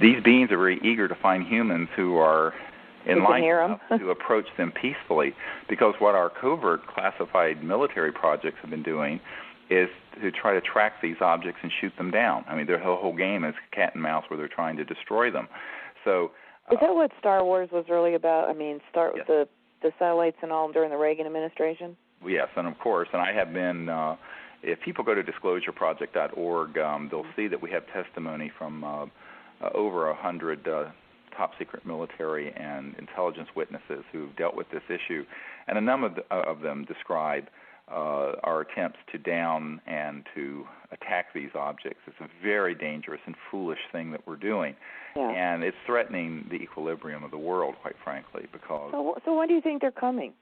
these beings are very eager to find humans who are enlightened enough to approach them peacefully, because what our covert classified military projects have been doing is to try to track these objects and shoot them down. I mean, their whole game is cat and mouse where they're trying to destroy them. So, is that what Star Wars was really about? I mean, with the satellites and all during the Reagan administration? Yes, and of course, and I have been, if people go to disclosureproject.org, they'll see that we have testimony from over 100 top-secret military and intelligence witnesses who've dealt with this issue, and a number of them describe our attempts to down and to attack these objects. It's a very dangerous and foolish thing that we're doing, and it's threatening the equilibrium of the world, quite frankly, because... So why do you think they're coming?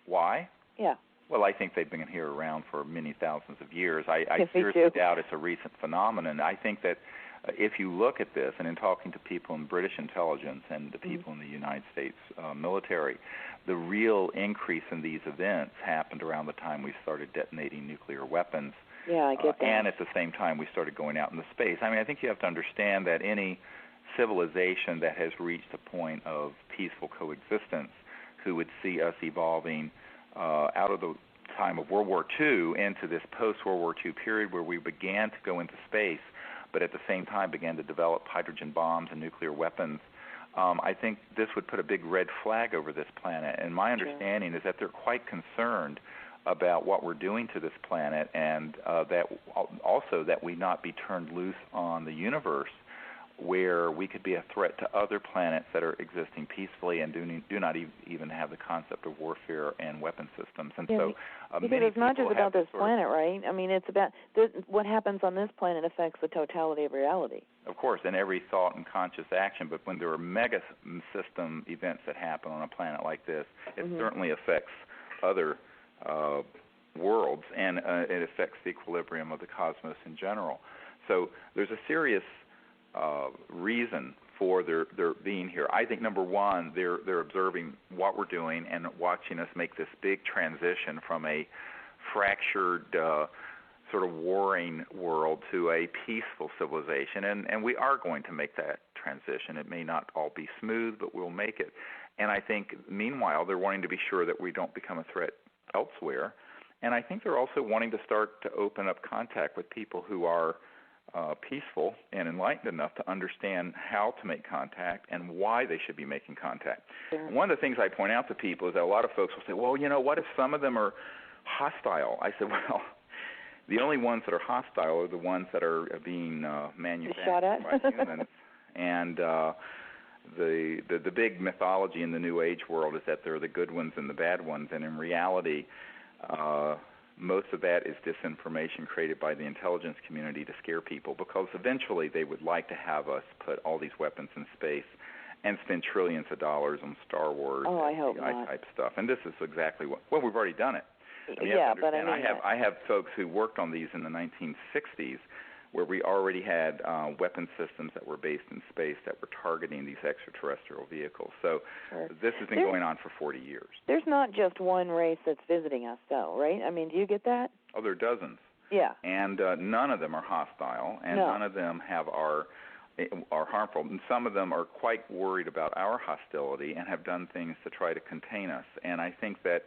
Why? Yeah. Well, I think they've been here around for many thousands of years. I seriously doubt it's a recent phenomenon. I think that if you look at this, and in talking to people in British intelligence and the people in the United States military, the real increase in these events happened around the time we started detonating nuclear weapons. Yeah, I get that. And at the same time we started going out into space. I mean, I think you have to understand that any civilization that has reached a point of peaceful coexistence, who would see us evolving out of the time of World War II into this post-World War II period where we began to go into space, but at the same time began to develop hydrogen bombs and nuclear weapons, I think this would put a big red flag over this planet. And my understanding is that they're quite concerned about what we're doing to this planet, and that also that we not be turned loose on the universe, where we could be a threat to other planets that are existing peacefully and do not even have the concept of warfare and weapon systems. And so because it's not just about this planet, right? I mean, it's about what happens on this planet affects the totality of reality. Of course, and every thought and conscious action, but when there are mega system events that happen on a planet like this, it certainly affects other worlds, and it affects the equilibrium of the cosmos in general. So there's a serious reason for their being here. I think number one, they're observing what we're doing and watching us make this big transition from a fractured sort of warring world to a peaceful civilization, and we are going to make that transition. It may not all be smooth, but we'll make it. And I think meanwhile they're wanting to be sure that we don't become a threat elsewhere, and I think they're also wanting to start to open up contact with people who are peaceful and enlightened enough to understand how to make contact and why they should be making contact. Sure. One of the things I point out to people is that a lot of folks will say, well, you know, what if some of them are hostile? I said, well, the only ones that are hostile are the ones that are being manufactured by humans. And the big mythology in the New Age world is that there are the good ones and the bad ones, and in reality, most of that is disinformation created by the intelligence community to scare people, because eventually they would like to have us put all these weapons in space and spend trillions of dollars on Star Wars type stuff. And this is exactly what we've already done it. I mean, but I mean, I have folks who worked on these in the 1960s, where we already had weapon systems that were based in space that were targeting these extraterrestrial vehicles. So this has been going on for 40 years. There's not just one race that's visiting us, though, right? I mean, do you get that? Oh, there are dozens. Yeah. And none of them are hostile, and none of them are harmful. And some of them are quite worried about our hostility and have done things to try to contain us. And I think that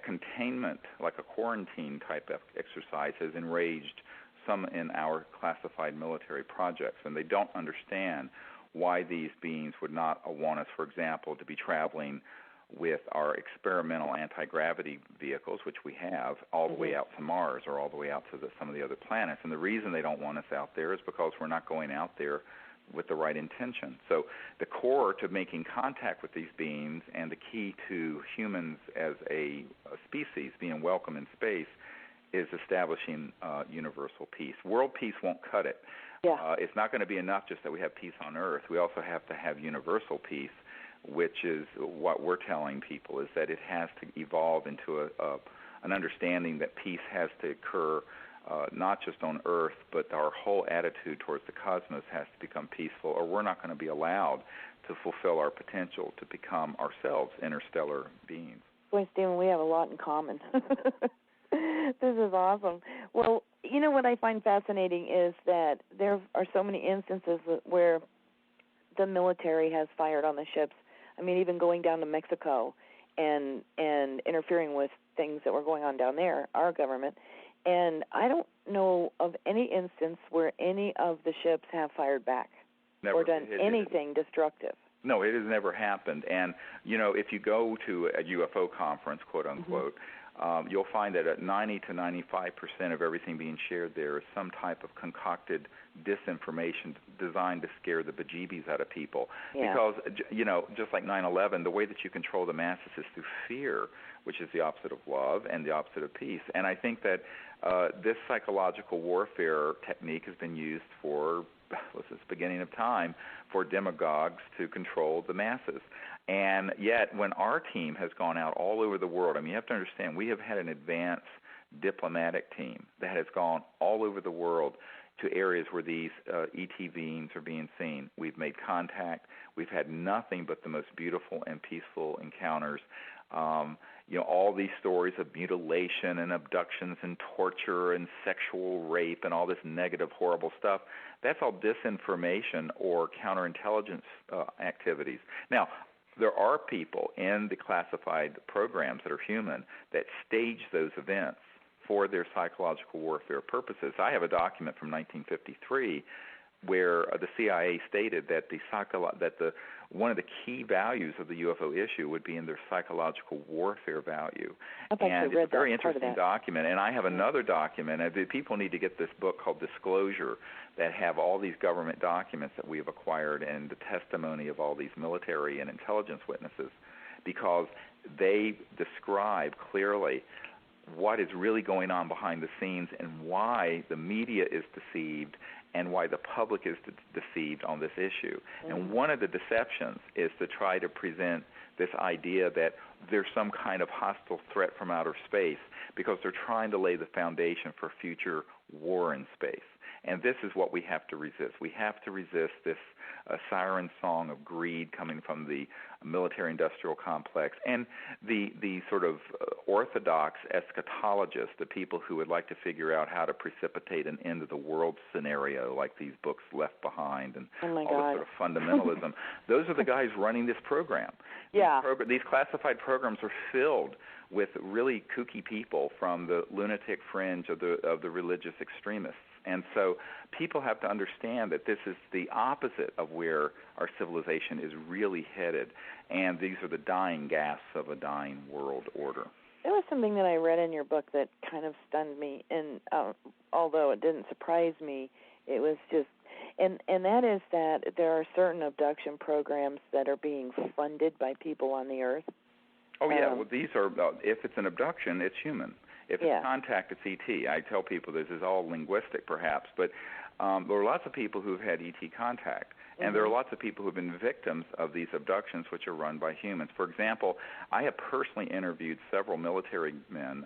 containment, like a quarantine type of exercise, has enraged some in our classified military projects, and they don't understand why these beings would not want us, for example, to be traveling with our experimental anti-gravity vehicles, which we have, all the way out to Mars or all the way out to some of the other planets. And the reason they don't want us out there is because we're not going out there with the right intention. So the core to making contact with these beings, and the key to humans as a species being welcome in space, is establishing universal peace. World peace won't cut it. It's not going to be enough just that we have peace on Earth. We also have to have universal peace, which is what we're telling people, is that it has to evolve into an understanding that peace has to occur not just on Earth, but our whole attitude towards the cosmos has to become peaceful, or we're not going to be allowed to fulfill our potential to become ourselves interstellar beings. Boy, Stephen, we have a lot in common. This is awesome. Well, you know what I find fascinating is that there are so many instances where military has fired on the ships. I mean, even going down to Mexico and interfering with things that were going on down there, our government. And I don't know of any instance where any of the ships have fired back or done anything destructive. No, it has never happened. And, if you go to a UFO conference, quote unquote, you'll find that at 90 to 95% of everything being shared there is some type of concocted disinformation designed to scare the bejeebies out of people. Yeah. Because, just like 9/11, the way that you control the masses is through fear, which is the opposite of love and the opposite of peace. And I think that this psychological warfare technique has been used for, since the beginning of time, for demagogues to control the masses. And yet, when our team has gone out all over the world, I mean, you have to understand, we have had an advanced diplomatic team that has gone all over the world to areas where these ET beams are being seen. We've made contact. We've had nothing but the most beautiful and peaceful encounters. All these stories of mutilation and abductions and torture and sexual rape and all this negative, horrible stuff, that's all disinformation or counterintelligence activities. Now, there are people in the classified programs that are human that stage those events for their psychological warfare purposes. I have a document from 1953 where the CIA stated that one of the key values of the UFO issue would be in their psychological warfare value. And it's a very interesting document. And I have another document. People need to get this book called Disclosure that have all these government documents that we have acquired and the testimony of all these military and intelligence witnesses, because they describe clearly what is really going on behind the scenes and why the media is deceived and why the public is deceived on this issue. And one of the deceptions is to try to present this idea that there's some kind of hostile threat from outer space, because they're trying to lay the foundation for future war in space. And this is what we have to resist. We have to resist this siren song of greed coming from the military-industrial complex and the sort of orthodox eschatologists, the people who would like to figure out how to precipitate an end-of-the-world scenario like these books Left Behind and all this sort of fundamentalism. Those are the guys running this program. Yeah. These classified programs are filled with really kooky people from the lunatic fringe of the religious extremists. And so people have to understand that this is the opposite of where our civilization is really headed, and these are the dying gasps of a dying world order. There was something that I read in your book that kind of stunned me, and although it didn't surprise me, it was just, and that is that there are certain abduction programs that are being funded by people on the Earth. Oh, yeah. Well, these are, if it's an abduction, it's human. If it's contact, it's ET. I tell people this is all linguistic, perhaps, but there are lots of people who've had ET contact, and there are lots of people who've been victims of these abductions, which are run by humans. For example, I have personally interviewed several military men,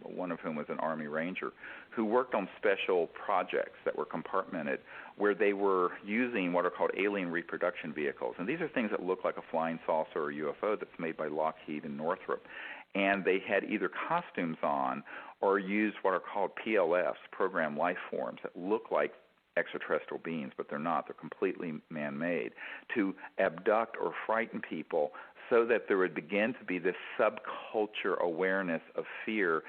one of whom was an Army Ranger, who worked on special projects that were compartmented, where they were using what are called alien reproduction vehicles. And these are things that look like a flying saucer or UFO that's made by Lockheed and Northrop. And they had either costumes on or used what are called PLFs, program life forms, that look like extraterrestrial beings, but they're not. They're completely man-made, to abduct or frighten people so that there would begin to be this subculture awareness of fear,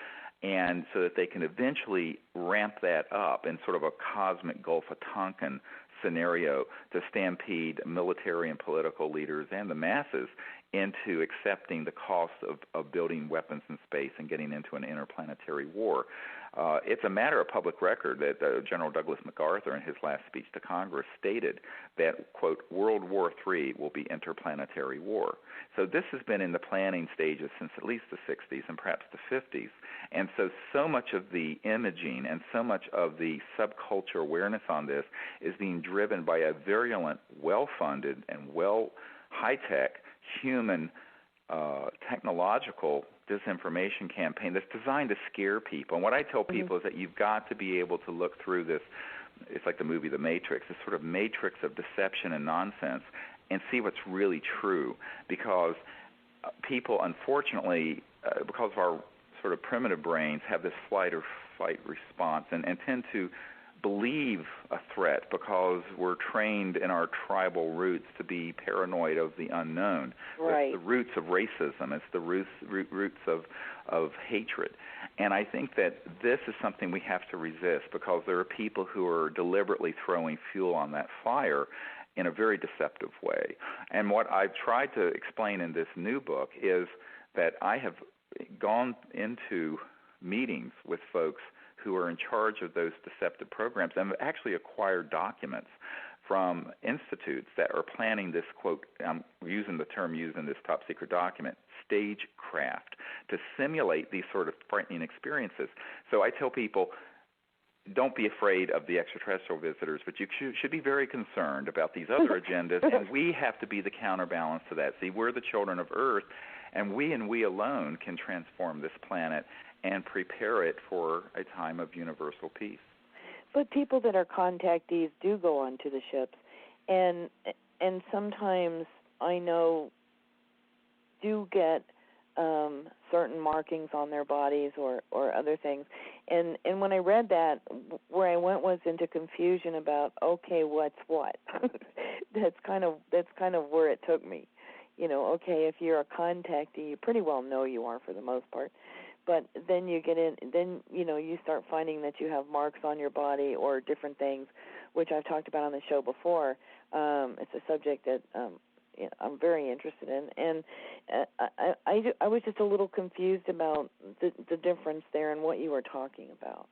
and so that they can eventually ramp that up in sort of a cosmic Gulf of Tonkin scenario to stampede military and political leaders and the masses into accepting the cost of building weapons in space and getting into an interplanetary war. It's a matter of public record that General Douglas MacArthur, in his last speech to Congress, stated that, quote, World War III will be interplanetary war. So this has been in the planning stages since at least the 60s and perhaps the 50s. And so much of the imaging and so much of the subculture awareness on this is being driven by a virulent, well-funded, and high-tech human technological disinformation campaign that's designed to scare people. And what I tell people is that you've got to be able to look through this, it's like the movie The Matrix, this sort of matrix of deception and nonsense, and see what's really true. Because people, unfortunately, because of our sort of primitive brains, have this flight or fight response and tend to believe a threat because we're trained in our tribal roots to be paranoid of the unknown. Right. It's the roots of racism. It's the roots of hatred. And I think that this is something we have to resist because there are people who are deliberately throwing fuel on that fire in a very deceptive way. And what I've tried to explain in this new book is that I have gone into meetings with folks who are in charge of those deceptive programs and have actually acquired documents from institutes that are planning this, quote, I'm using the term used in this top secret document, stagecraft, to simulate these sort of frightening experiences. So I tell people, don't be afraid of the extraterrestrial visitors, but you should be very concerned about these other agendas, and we have to be the counterbalance to that. See, we're the children of Earth, and we alone can transform this planet and prepare it for a time of universal peace. But people that are contactees do go onto the ships, and sometimes I know do get certain markings on their bodies or other things. And when I read that, where I went was into confusion about, okay, what's what? That's kind of where it took me. You know, okay, if you're a contactee, you pretty well know you are for the most part. But then you get in, then, you know, you start finding that you have marks on your body or different things, which I've talked about on the show before. It's a subject that I'm very interested in. And I was just a little confused about the difference there and what you were talking about.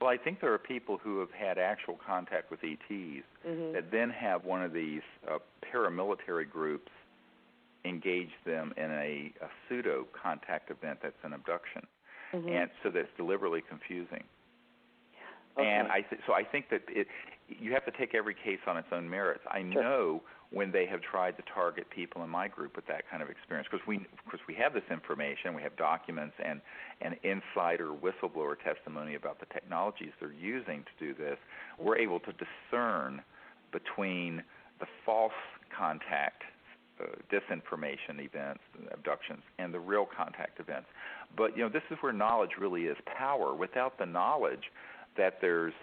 Well, I think there are people who have had actual contact with ETs that then have one of these paramilitary groups engage them in a pseudo contact event that's an abduction, and so that's deliberately confusing. Okay. And I think that you have to take every case on its own merits. I know when they have tried to target people in my group with that kind of experience, because we have this information, we have documents and insider whistleblower testimony about the technologies they're using to do this. We're able to discern between the false contact disinformation events, abductions, and the real contact events. But, you know, this is where knowledge really is power. Without the knowledge that there's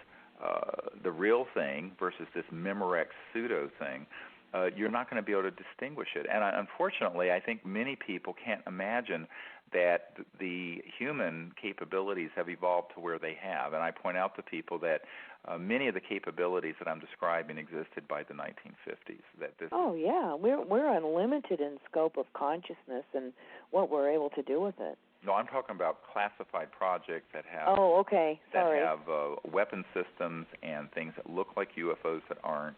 the real thing versus this Memorex pseudo thing, you're not going to be able to distinguish it. And unfortunately, I think many people can't imagine that the human capabilities have evolved to where they have. And I point out to people that many of the capabilities that I'm describing existed by the 1950s. Oh, yeah. We're unlimited in scope of consciousness and what we're able to do with it. No, I'm talking about classified projects that have have weapon systems and things that look like UFOs that aren't.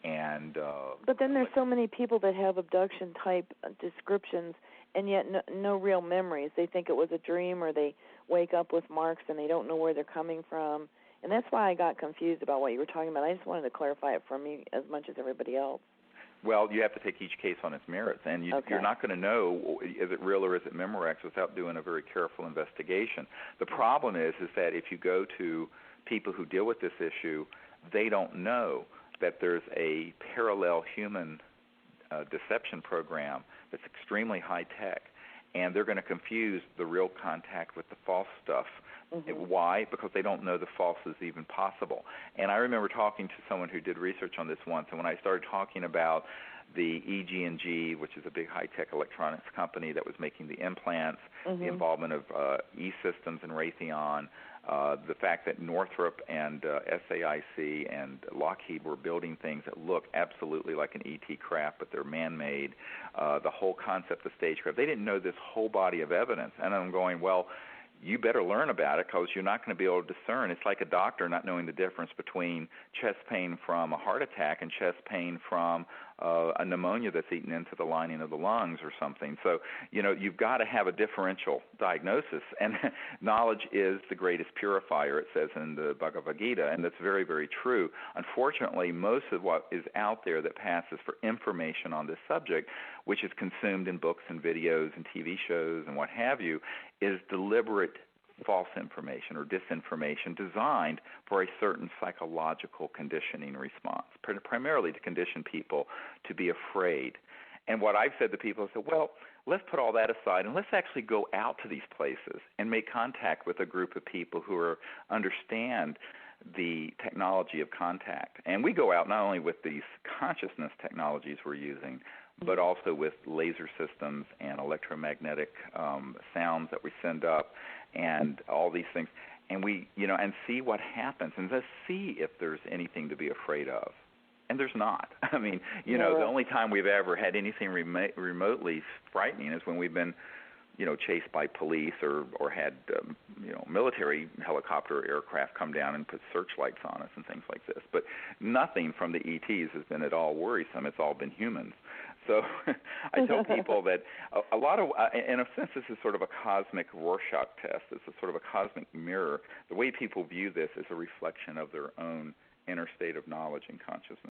And but then there's so many people that have abduction type descriptions and yet no real memories. They think it was a dream, or they wake up with marks and they don't know where they're coming from. And that's why I got confused about what you were talking about. I just wanted to clarify it for me as much as everybody else. Well, you have to take each case on its merits, and you're not going to know is it real or is it Memorex without doing a very careful investigation. The problem is that if you go to people who deal with this issue, they don't know that there's a parallel human deception program that's extremely high-tech, and they're going to confuse the real contact with the false stuff. Why? Because they don't know the false is even possible. And I remember talking to someone who did research on this once, and when I started talking about the EG&G, which is a big high-tech electronics company that was making the implants, the involvement of E-Systems and Raytheon, the fact that Northrop and SAIC and Lockheed were building things that look absolutely like an ET craft, but they're man-made, the whole concept of stagecraft. They didn't know this whole body of evidence. And I'm going, well, you better learn about it because you're not going to be able to discern. It's like a doctor not knowing the difference between chest pain from a heart attack and chest pain from a pneumonia that's eaten into the lining of the lungs or something. So, you know, you've got to have a differential diagnosis, and knowledge is the greatest purifier, it says in the Bhagavad Gita, and that's very, very true. Unfortunately, most of what is out there that passes for information on this subject, which is consumed in books and videos and TV shows and what have you, is deliberate false information or disinformation designed for a certain psychological conditioning response, primarily to condition people to be afraid. And what I've said to people is, well, let's put all that aside and let's actually go out to these places and make contact with a group of people who understand the technology of contact. And we go out not only with these consciousness technologies we're using, but also with laser systems and electromagnetic sounds that we send up and all these things. And we, and see what happens and just see if there's anything to be afraid of. And there's not. I mean, the only time we've ever had anything remotely frightening is when we've been chased by police or had, military helicopter or aircraft come down and put searchlights on us and things like this. But nothing from the ETs has been at all worrisome. It's all been humans. So I tell people that a lot of, in a sense, this is sort of a cosmic Rorschach test. It's a sort of a cosmic mirror. The way people view this is a reflection of their own inner state of knowledge and consciousness.